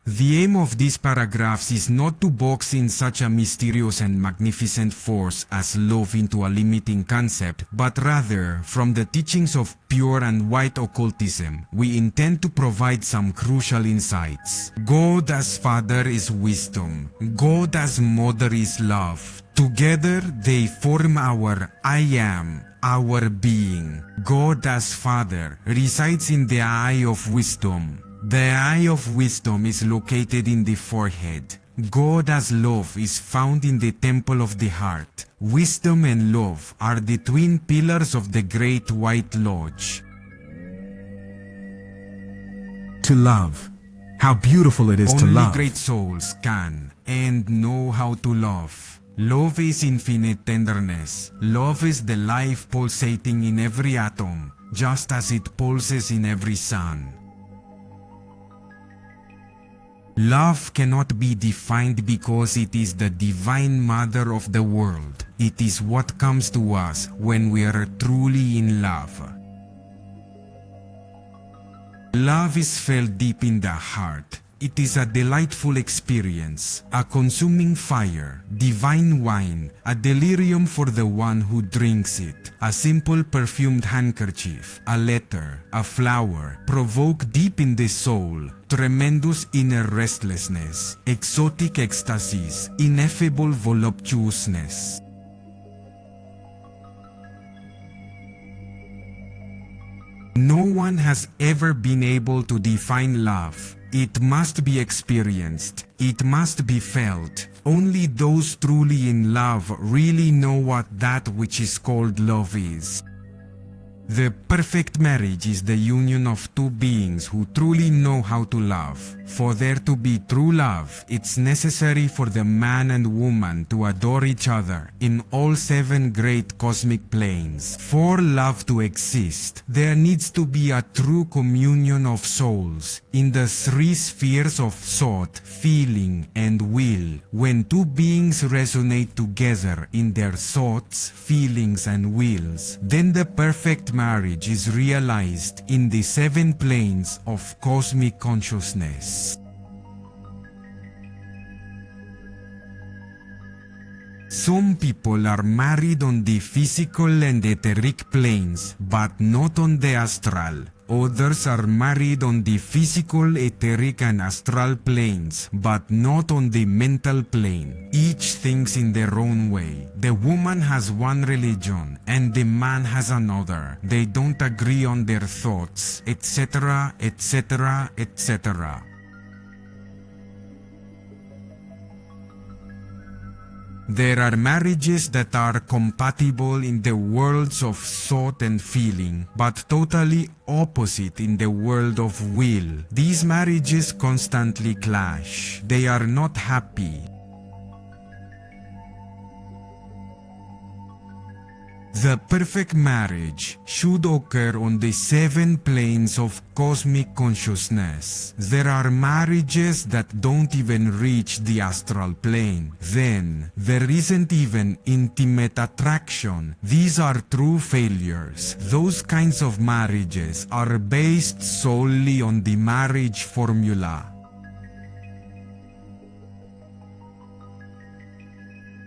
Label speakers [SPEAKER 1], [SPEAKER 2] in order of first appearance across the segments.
[SPEAKER 1] The aim of these paragraphs is not to box in such a mysterious and magnificent force as love into a limiting concept, but rather, from the teachings of pure and white occultism, we intend to provide some crucial insights. God as Father is wisdom. God as Mother is love. Together they form our I am, our being. God as Father resides in the eye of wisdom. The eye of wisdom is located in the forehead. God as love is found in the temple of the heart. Wisdom and love are the twin pillars of the Great White Lodge.
[SPEAKER 2] To love. How beautiful it is to
[SPEAKER 1] Only
[SPEAKER 2] love.
[SPEAKER 1] great souls can and know how to love. Love is infinite tenderness. Love is the life pulsating in every atom, just as it pulses in every sun. Love cannot be defined because it is the divine mother of the world. It is what comes to us when we are truly in love. Love is felt deep in the heart. It is a delightful experience, a consuming fire, divine wine, a delirium for the one who drinks it. A simple perfumed handkerchief, a letter, a flower, provoke deep in the soul tremendous inner restlessness, exotic ecstasies, ineffable voluptuousness. No one has ever been able to define love. It must be experienced. It must be felt. Only those truly in love really know what that which is called love is. The perfect marriage is the union of two beings who truly know how to love. For there to be true love, it's necessary for the man and woman to adore each other in all 7 great cosmic planes. For love to exist, there needs to be a true communion of souls in the 3 spheres of thought, feeling, and will. When two beings resonate together in their thoughts, feelings, and wills, then the perfect marriage is realized in the 7 planes of cosmic consciousness. Some people are married on the physical and etheric planes, but not on the astral. Others are married on the physical, etheric, and astral planes, but not on the mental plane. Each thinks in their own way. The woman has one religion, and the man has another. They don't agree on their thoughts, etc., etc., etc. There are marriages that are compatible in the worlds of thought and feeling, but totally opposite in the world of will. These marriages constantly clash. They are not happy. The perfect marriage should occur on the 7 planes of cosmic consciousness. There are marriages that don't even reach the astral plane. Then, there isn't even intimate attraction. These are true failures. Those kinds of marriages are based solely on the marriage formula.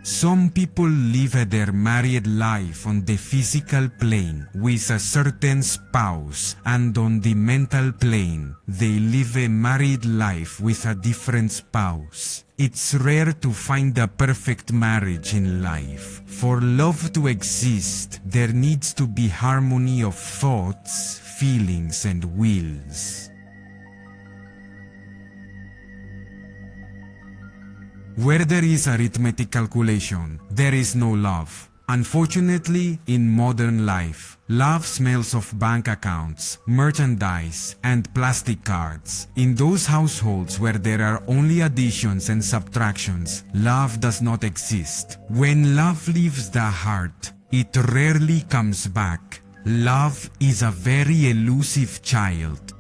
[SPEAKER 1] Some people live their married life on the physical plane with a certain spouse, and on the mental plane, they live a married life with a different spouse. It's rare to find a perfect marriage in life. For love to exist, there needs to be harmony of thoughts, feelings, and wills. Where there is arithmetic calculation, there is no love. Unfortunately, in modern life, love smells of bank accounts, merchandise, and plastic cards. In those households where there are only additions and subtractions, love does not exist. When love leaves the heart, it rarely comes back. Love is a very elusive child.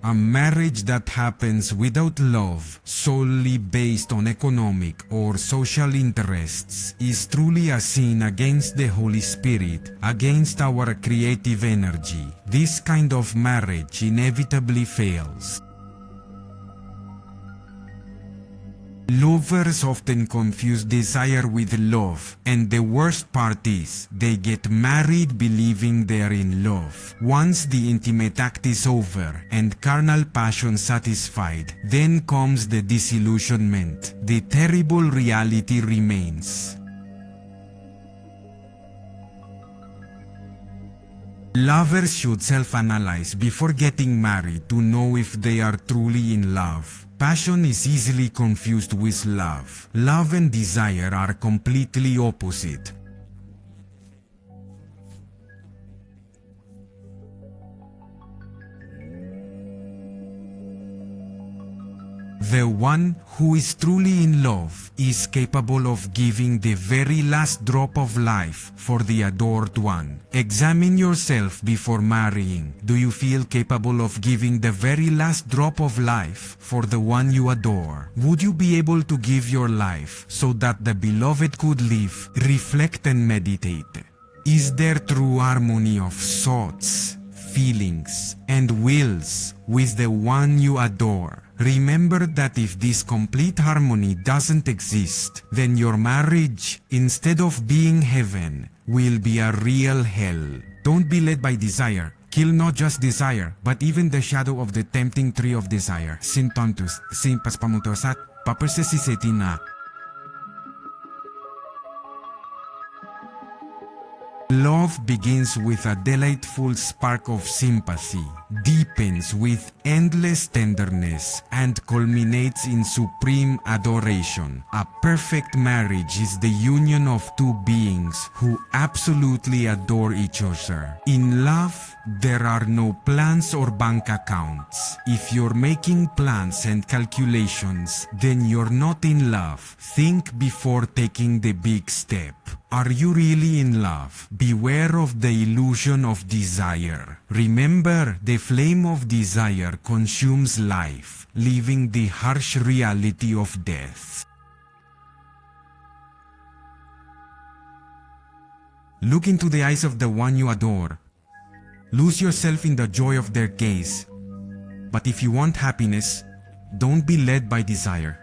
[SPEAKER 1] A marriage that happens without love, solely based on economic or social interests, is truly a sin against the Holy Spirit, against our creative energy. This kind of marriage inevitably fails. Lovers often confuse desire with love, and the worst part is, they get married believing they're in love. Once the intimate act is over and carnal passion satisfied, then comes the disillusionment. The terrible reality remains. Lovers should self-analyze before getting married to know if they are truly in love. Passion is easily confused with love. Love and desire are completely opposite. The one who is truly in love is capable of giving the very last drop of life for the adored one. Examine yourself before marrying. Do you feel capable of giving the very last drop of life for the one you adore? Would you be able to give your life so that the beloved could live, reflect and meditate? Is there true harmony of thoughts, feelings, and wills with the one you adore? Remember that if this complete harmony doesn't exist, then your marriage, instead of being heaven, will be a real hell. Don't be led by desire. Kill not just desire, but even the shadow of the tempting tree of desire. Sin tontus, sin pas pamutosat, papersesisetina. Love begins with a delightful spark of sympathy, deepens with endless tenderness, and culminates in supreme adoration. A perfect marriage is the union of two beings who absolutely adore each other. In love, there are no plans or bank accounts. If you're making plans and calculations, then you're not in love. Think before taking the big step. Are you really in love? Beware of the illusion of desire. Remember, the flame of desire consumes life, leaving the harsh reality of death. Look into the eyes of the one you adore. Lose yourself in the joy of their gaze. But if you want happiness, don't be led by desire.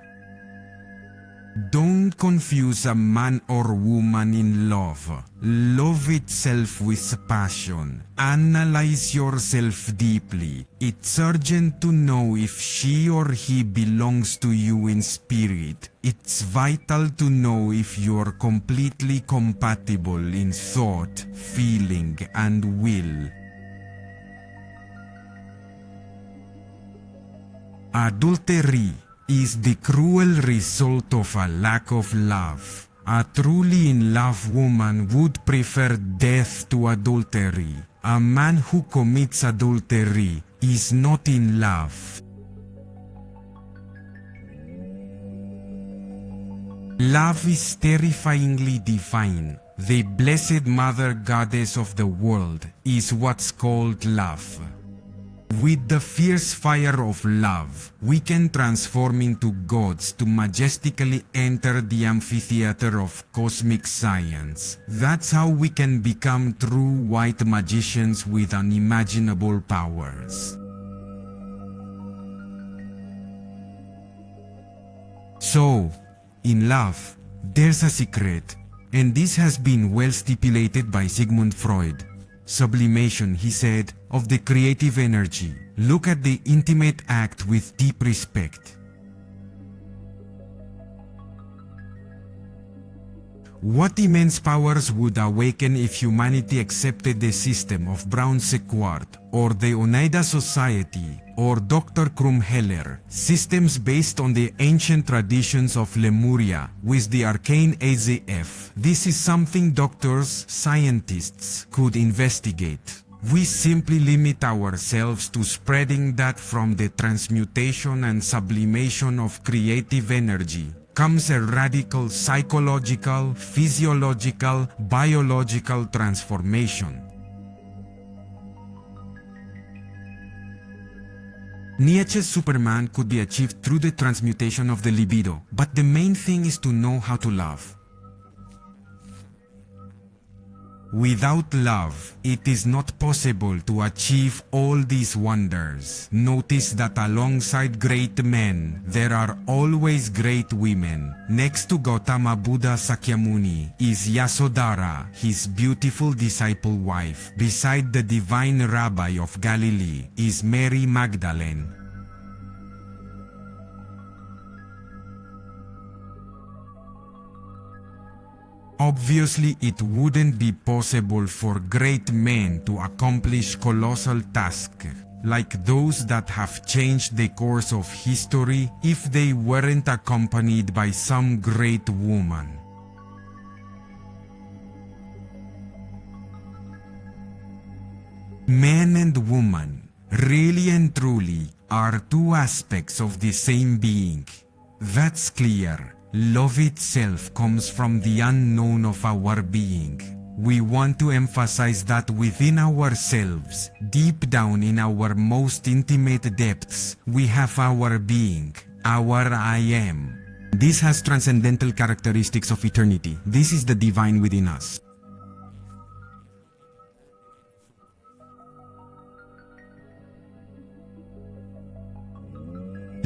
[SPEAKER 1] Don't confuse a man or woman in love. Love itself with passion. Analyze yourself deeply. It's urgent to know if she or he belongs to you in spirit. It's vital to know if you're completely compatible in thought, feeling, and will. Adultery is the cruel result of a lack of love. A truly in love woman would prefer death to adultery. A man who commits adultery is not in love. Love is terrifyingly divine. The blessed mother goddess of the world is what's called love. With the fierce fire of love, we can transform into gods to majestically enter the amphitheater of cosmic science. That's how we can become true white magicians with unimaginable powers. So, in love, there's a secret, and this has been well stipulated by Sigmund Freud. Sublimation, he said, of the creative energy. Look at the intimate act with deep respect. What immense powers would awaken if humanity accepted the system of Brown Sequard, or the Oneida Society, or Dr. Krumheller, systems based on the ancient traditions of Lemuria with the arcane AZF. This is something doctors, scientists could investigate. We simply limit ourselves to spreading that from the transmutation and sublimation of creative energy comes a radical psychological, physiological, biological transformation. Nietzsche's Superman could be achieved through the transmutation of the libido, but the main thing is to know how to love. Without love, it is not possible to achieve all these wonders. Notice that alongside great men, there are always great women. Next to Gautama Buddha Sakyamuni is Yasodhara, his beautiful disciple wife. Beside the divine rabbi of Galilee is Mary Magdalene. Obviously, it wouldn't be possible for great men to accomplish colossal tasks like those that have changed the course of history if they weren't accompanied by some great woman. Men and woman, really and truly, are two aspects of the same being. That's clear. Love itself comes from the unknown of our being. We want to emphasize that within ourselves, deep down in our most intimate depths, we have our being, our I am. This has transcendental characteristics of eternity. This is the divine within us.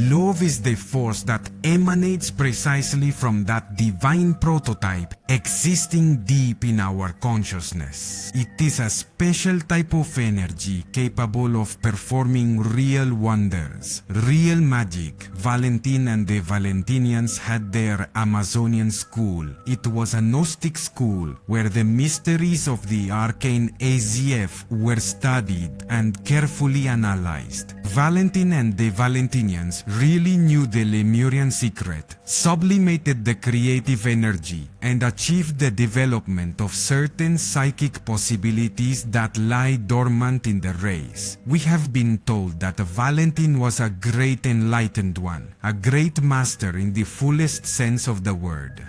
[SPEAKER 1] Love is the force that emanates precisely from that divine prototype existing deep in our consciousness. It is a special type of energy capable of performing real wonders, real magic. Valentine and the Valentinians had their Amazonian school. It was a Gnostic school where the mysteries of the arcane AZF were studied and carefully analyzed. Valentine and the Valentinians really knew the Lemurian secret, sublimated the creative energy, and achieved the development of certain psychic possibilities that lie dormant in the race. We have been told that Valentine was a great enlightened one, a great master in the fullest sense of the word.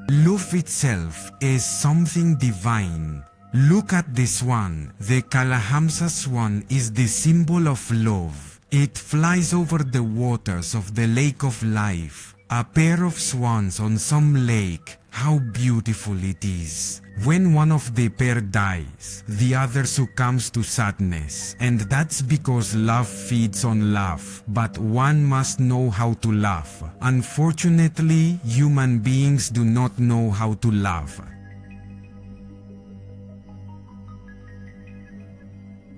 [SPEAKER 1] Love itself is something divine. Look at this one. The Kalahamsa swan is the symbol of love. It flies over the waters of the lake of life. A pair of swans on some lake. How beautiful it is. When one of the pair dies, the other succumbs to sadness. And that's because love feeds on love. But one must know how to love. Unfortunately, human beings do not know how to love.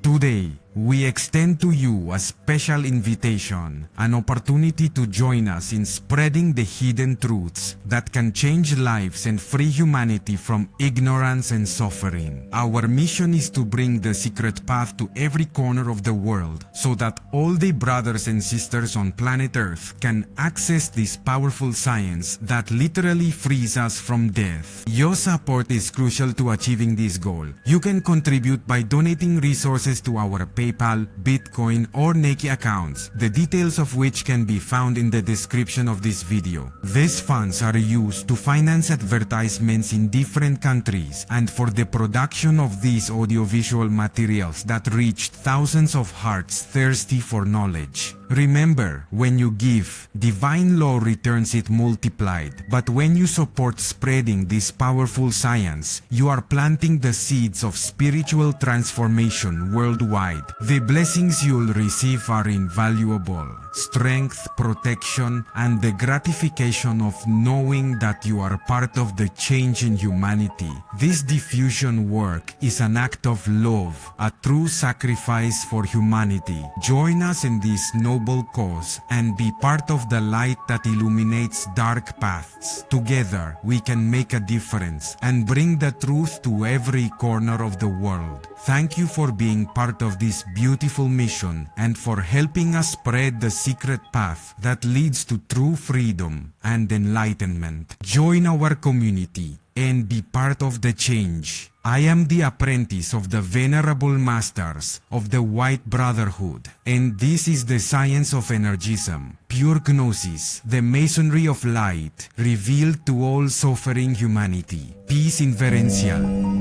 [SPEAKER 1] Today, we extend to you a special invitation, an opportunity to join us in spreading the hidden truths that can change lives and free humanity from ignorance and suffering. Our mission is to bring the secret path to every corner of the world so that all the brothers and sisters on planet Earth can access this powerful science that literally frees us from death. Your support is crucial to achieving this goal. You can contribute by donating resources to our PayPal, Bitcoin, or Neki accounts, the details of which can be found in the description of this video. These funds are used to finance advertisements in different countries and for the production of these audiovisual materials that reached thousands of hearts thirsty for knowledge. Remember, when you give, divine law returns it multiplied. But when you support spreading this powerful science, you are planting the seeds of spiritual transformation worldwide. The blessings you'll receive are invaluable. Strength, protection, and the gratification of knowing that you are part of the change in humanity. This diffusion work is an act of love, a true sacrifice for humanity. Join us in this noble cause and be part of the light that illuminates dark paths. Together, we can make a difference and bring the truth to every corner of the world. Thank you for being part of this beautiful mission and for helping us spread the secret path that leads to true freedom and enlightenment. Join our community and be part of the change. I am the apprentice of the Venerable Masters of the White Brotherhood, and this is the science of Energism, pure Gnosis, the masonry of light, revealed to all suffering humanity. Peace inferential.